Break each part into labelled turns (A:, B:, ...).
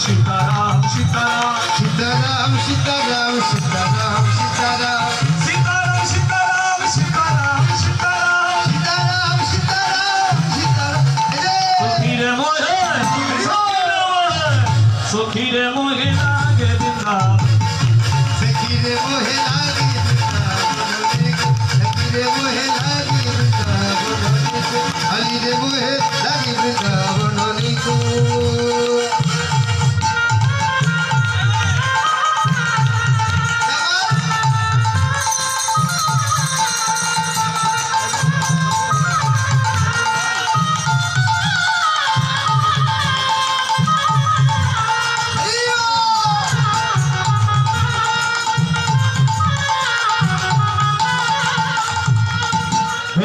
A: सीताराम सीताराम
B: सीताराम सीताराम सीताराम सीताराम
A: सीताराम सीताराम सीताराम सीताराम
B: सीताराम सीताराम
A: सखी रे मोहे लागे वृंदावन
B: सखी रे मोहे लागे सखी रे मोहे लागे हली रे मोहे लागे वृंदावन को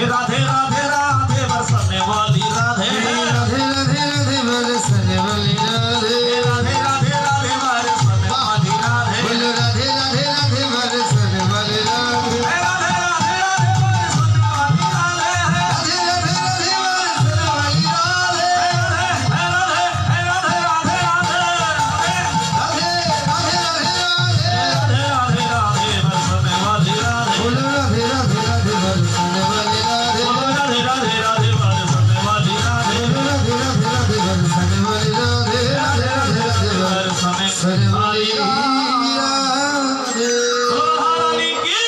A: राधे राधे राधे बरसने वाली राधे
B: राधे राधे राधे बरसने वाली राधे
A: राधे राधे राधे बरसने वाली राधे
B: बोलो राधे राधे राधे बरसने वाली राधे
A: राधे राधे राधे बरसने वाली राधे
B: राधे राधे राधे बरसने वाली राधे
A: राधे राधे राधे
B: राधे राधे राधे
A: राधे राधे बरसने वाली राधे
B: बोलो राधे राधे राधे बरसने वाली राधे
A: राधे राधे राधे बरसने वाली राधे
B: राधे राधे राधे बरसने वाली राधे राधे राधे राधे बरसने वाली राधे
A: रानी की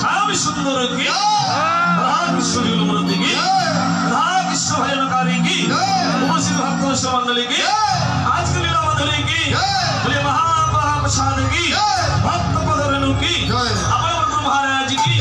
A: श्याम सुंदर की राधेश्वरी मूर्ति की राधेश्वर भजनकारी की उपस्थित भक्तों से मंडली की आज की लीला मंडली की बोले महाप्रसाद की भक्त पद रेणु की अपने महाराज की